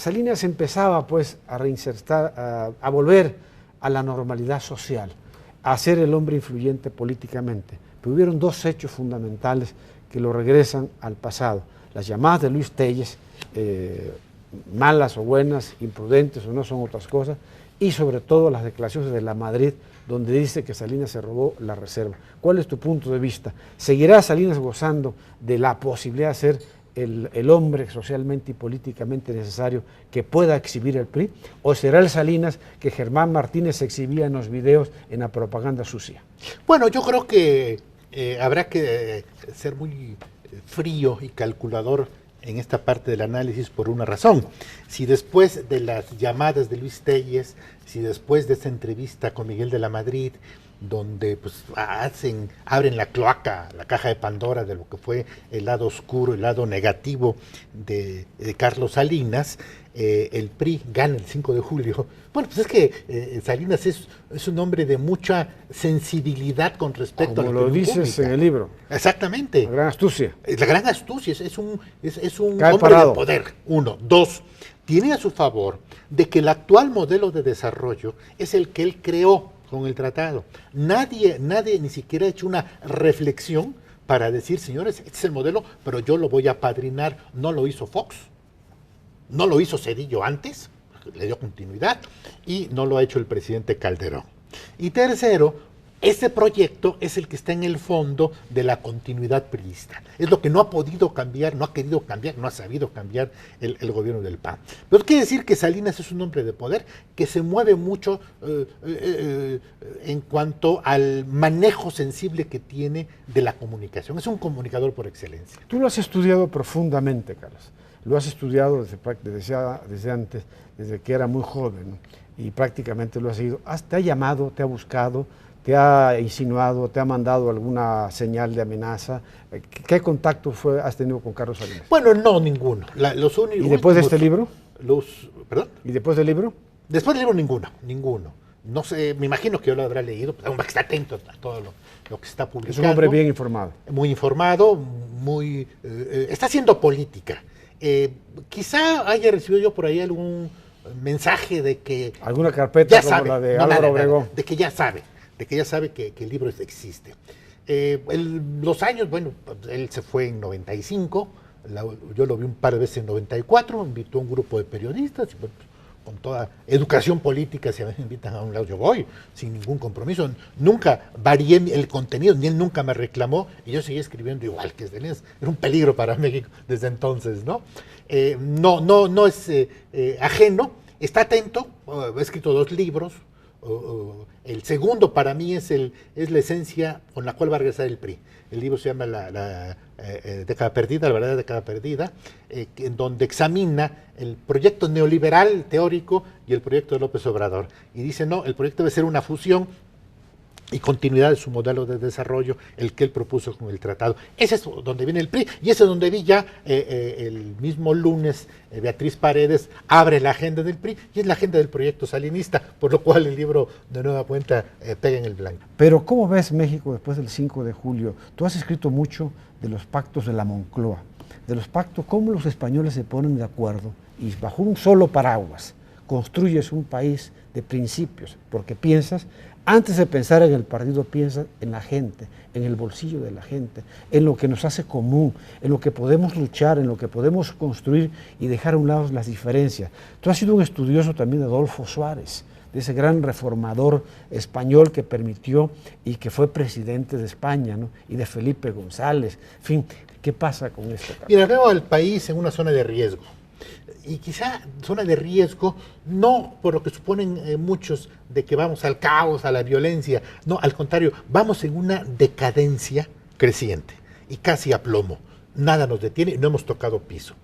Salinas empezaba pues a reinsertar, a volver a la normalidad social, a ser el hombre influyente políticamente. Pero hubieron dos hechos fundamentales que lo regresan al pasado. Las llamadas de Luis Telles, malas o buenas, imprudentes o no, son otras cosas, y sobre todo las declaraciones de la Madrid, donde dice que Salinas se robó la reserva. ¿Cuál es tu punto de vista? ¿Seguirá Salinas gozando de la posibilidad de ser el hombre socialmente y políticamente necesario que pueda exhibir el PRI? ¿O será el Salinas que Germán Martínez exhibía en los videos en la propaganda sucia? Bueno, yo creo que habrá que ser muy frío y calculador en esta parte del análisis por una razón. Si después de las llamadas de Luis Telles, si después de esa entrevista con Miguel de la Madrid, donde pues abren la cloaca, la caja de Pandora de lo que fue el lado oscuro, el lado negativo de Carlos Salinas, el PRI gana el 5 de julio. Bueno, pues es que Salinas es un hombre de mucha sensibilidad con respecto a la opinión pública. Como lo dices en el libro. Exactamente. La gran astucia. La gran astucia, es un Cae hombre parado. de poder, uno. Dos, tiene a su favor de que el actual modelo de desarrollo es el que él creó con el tratado. Nadie ni siquiera ha hecho una reflexión para decir, señores, este es el modelo, pero yo lo voy a apadrinar. No lo hizo Fox, no lo hizo Zedillo antes, le dio continuidad, y no lo ha hecho el presidente Calderón. Y tercero, ese proyecto es el que está en el fondo de la continuidad priista. Es lo que no ha podido cambiar, no ha querido cambiar, no ha sabido cambiar el gobierno del PAN. Pero quiere decir que Salinas es un hombre de poder que se mueve mucho en cuanto al manejo sensible que tiene de la comunicación. Es un comunicador por excelencia. Tú lo has estudiado profundamente, Carlos. Lo has estudiado desde antes, desde que era muy joven, ¿no? Y prácticamente lo has seguido. Te ha llamado, te ha buscado, te ha insinuado, te ha mandado alguna señal de amenaza. ¿Qué contacto has tenido con Carlos Salinas? Bueno, no, ninguno. ¿Y después de este libro? ¿Perdón? ¿Y después del libro? Después del libro, ninguno. No sé, me imagino que yo lo habrá leído, pues, hombre, que está atento a todo lo que está publicando. Es un hombre bien informado. Muy informado, está haciendo política. Quizá haya recibido yo por ahí algún mensaje de que... ¿Alguna carpeta ya como sabe, la de no, Álvaro nada, Obregón? de que ya sabe que el libro existe. Los años, bueno, él se fue en 95, yo lo vi un par de veces en 94, invitó a un grupo de periodistas, y bueno, con toda educación política, si a veces me invitan a un lado, yo voy, sin ningún compromiso. Nunca varié el contenido, ni él nunca me reclamó, y yo seguí escribiendo igual que Salinas. Era un peligro para México desde entonces, ¿no? No es ajeno, está atento, ha escrito 2 libros. El segundo para mí es la esencia con la cual va a regresar el PRI. El libro se llama la década perdida, la verdadera década perdida, en donde examina el proyecto neoliberal teórico y el proyecto de López Obrador. Y dice, no, el proyecto debe ser una fusión y continuidad de su modelo de desarrollo, el que él propuso con el tratado. Ese es donde viene el PRI, y ese es donde vi ya el mismo lunes Beatriz Paredes abre la agenda del PRI, y es la agenda del proyecto salinista, por lo cual el libro de nueva cuenta pega en el blanco. Pero ¿cómo ves México después del 5 de julio? Tú has escrito mucho de los pactos de la Moncloa, de los pactos, cómo los españoles se ponen de acuerdo y bajo un solo paraguas construyes un país de principios, porque piensas, antes de pensar en el partido, piensas en la gente, en el bolsillo de la gente, en lo que nos hace común, en lo que podemos luchar, en lo que podemos construir y dejar a un lado las diferencias. Tú has sido un estudioso también de Adolfo Suárez, de ese gran reformador español que permitió y que fue presidente de España, ¿no? Y de Felipe González. En fin, ¿qué pasa con esto? Mira, veo al país en una zona de riesgo. Y quizá zona de riesgo, no por lo que suponen muchos de que vamos al caos, a la violencia, no, al contrario, vamos en una decadencia creciente y casi a plomo. Nada nos detiene y no hemos tocado piso.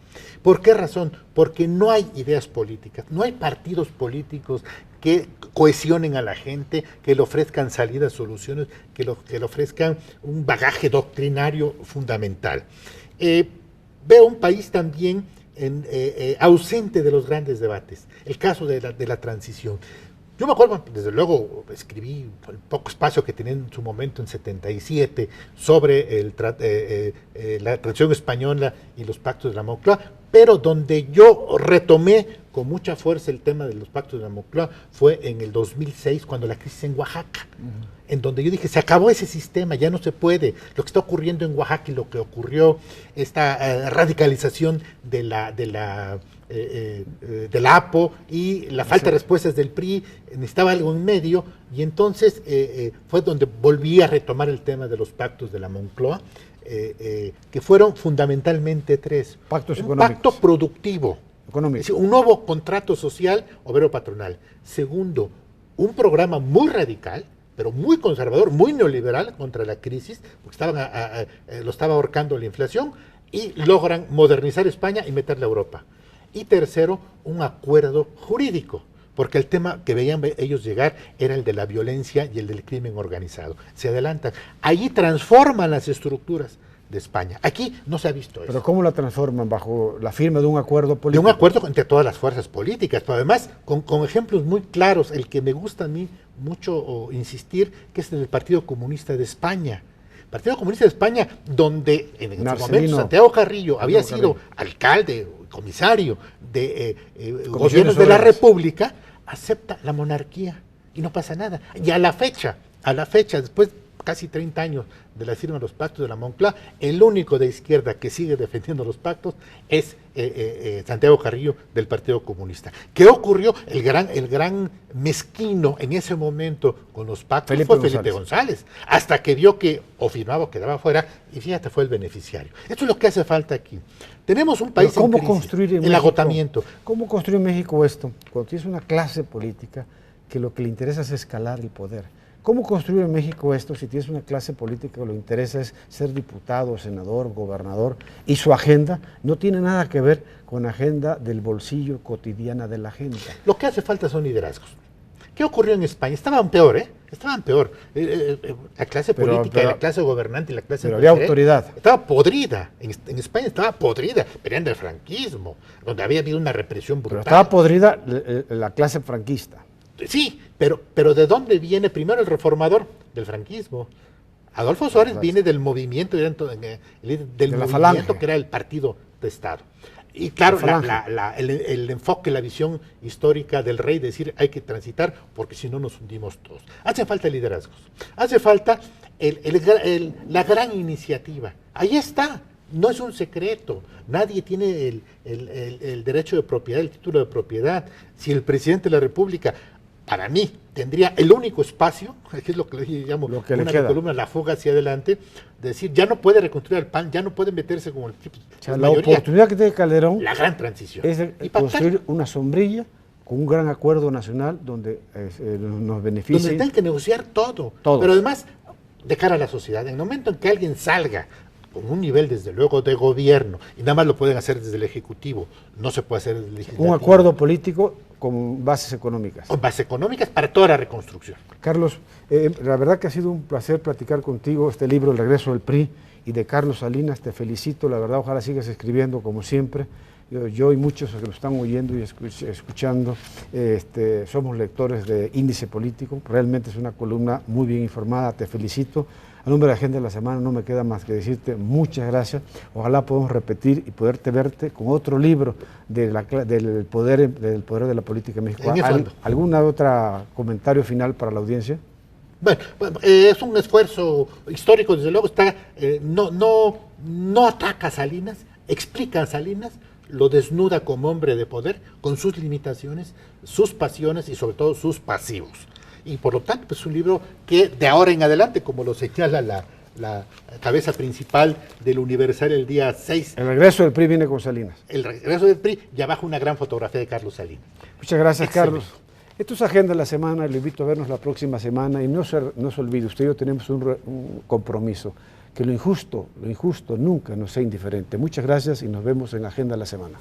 ¿Por qué razón? Porque no hay ideas políticas, no hay partidos políticos que cohesionen a la gente, que le ofrezcan salidas, soluciones, que le ofrezcan un bagaje doctrinario fundamental. Veo un país también ausente de los grandes debates. El caso de la transición. Yo me acuerdo, desde luego, escribí el poco espacio que tenía en su momento, en 77, sobre la tradición española y los pactos de la Moncloa, pero donde yo retomé con mucha fuerza el tema de los pactos de la Moncloa fue en el 2006, cuando la crisis en Oaxaca, en donde yo dije, se acabó ese sistema, ya no se puede. Lo que está ocurriendo en Oaxaca y lo que ocurrió, esta radicalización de la APO y la falta de respuestas del PRI, necesitaba algo en medio, y entonces fue donde volví a retomar el tema de los pactos de la Moncloa, que fueron fundamentalmente tres. Pactos un económicos. pacto productivo, Económico. es decir, un nuevo contrato social obrero-patronal. Segundo, un programa muy radical, pero muy conservador, muy neoliberal contra la crisis, porque lo estaba ahorcando la inflación, y logran modernizar España y meterla a Europa. Y tercero, un acuerdo jurídico, porque el tema que veían ellos llegar era el de la violencia y el del crimen organizado. Se adelantan. Allí transforman las estructuras de España. Aquí no se ha visto eso. ¿Pero cómo la transforman? ¿Bajo la firma de un acuerdo político? De un acuerdo entre todas las fuerzas políticas, pero además con ejemplos muy claros. El que me gusta a mí mucho insistir, que es el del Partido Comunista de España. Partido Comunista de España, donde en ese momento Santiago Carrillo había sido alcalde, comisario de gobiernos de la República, acepta la monarquía y no pasa nada. Y a la fecha, después casi 30 años de la firma de los pactos de la Moncloa, el único de izquierda que sigue defendiendo los pactos es Santiago Carrillo del Partido Comunista. ¿Qué ocurrió? El gran mezquino en ese momento con los pactos fue Felipe González, hasta que vio que o firmaba o quedaba fuera, y fíjate, fue el beneficiario. Esto es lo que hace falta aquí. Tenemos un país en crisis, el agotamiento. ¿Cómo construir en México esto? Cuando tienes una clase política que lo que le interesa es escalar el poder. ¿Cómo construir en México esto si tienes una clase política que lo que le interesa es ser diputado, senador, gobernador, y su agenda no tiene nada que ver con la agenda del bolsillo cotidiana de la gente? Lo que hace falta son liderazgos. ¿Qué ocurrió en España? Estaban peor, ¿eh? Estaban peor. La clase política, la clase gobernante y la clase empresarial. Pero había autoridad. Estaba podrida. En España estaba podrida. Venían del franquismo, donde había habido una represión brutal. Pero estaba podrida la clase franquista. Sí, pero ¿de dónde viene primero el reformador? Del franquismo. Adolfo Suárez viene del movimiento, del movimiento que era el partido de Estado. Y claro, el enfoque, la visión histórica del rey, decir hay que transitar porque si no nos hundimos todos. Hace falta liderazgos, hace falta la gran iniciativa. Ahí está, no es un secreto. Nadie tiene el derecho de propiedad, el título de propiedad. Si el presidente de la República, para mí, tendría el único espacio, que es lo que le llamo una columna, la fuga hacia adelante, de decir, ya no puede reconstruir el PAN, ya no puede meterse como el tipo de la oportunidad que tiene Calderón, la gran transición, es construir una sombrilla con un gran acuerdo nacional donde nos beneficie. Donde tengan que negociar todo, pero además de cara a la sociedad. En el momento en que alguien salga con un nivel, desde luego, de gobierno, y nada más lo pueden hacer desde el Ejecutivo, no se puede hacer desde el Legislativo. Un acuerdo político con bases económicas. Con bases económicas para toda la reconstrucción. Carlos, la verdad que ha sido un placer platicar contigo. Este libro, El regreso del PRI, y de Carlos Salinas, te felicito, la verdad, ojalá sigas escribiendo como siempre. Yo y muchos que nos están oyendo y escuchando, somos lectores de Índice Político, realmente es una columna muy bien informada, te felicito. A nombre de la Agenda de la Semana no me queda más que decirte muchas gracias, ojalá podamos repetir y poderte verte con otro libro del poder de la política en México. ¿Algún otro comentario final para la audiencia? Bueno, es un esfuerzo histórico, desde luego, no ataca a Salinas, explica a Salinas, lo desnuda como hombre de poder, con sus limitaciones, sus pasiones y sobre todo sus pasivos. Y por lo tanto, pues, es un libro que de ahora en adelante, como lo señala la cabeza principal del Universal el día 6. El regreso del PRI viene con Salinas. El regreso del PRI, y abajo una gran fotografía de Carlos Salinas. Muchas gracias, Carlos. Esto es Agenda de la Semana, le invito a vernos la próxima semana y no se olvide, usted y yo tenemos un compromiso, que lo injusto nunca nos sea indiferente. Muchas gracias y nos vemos en Agenda de la Semana.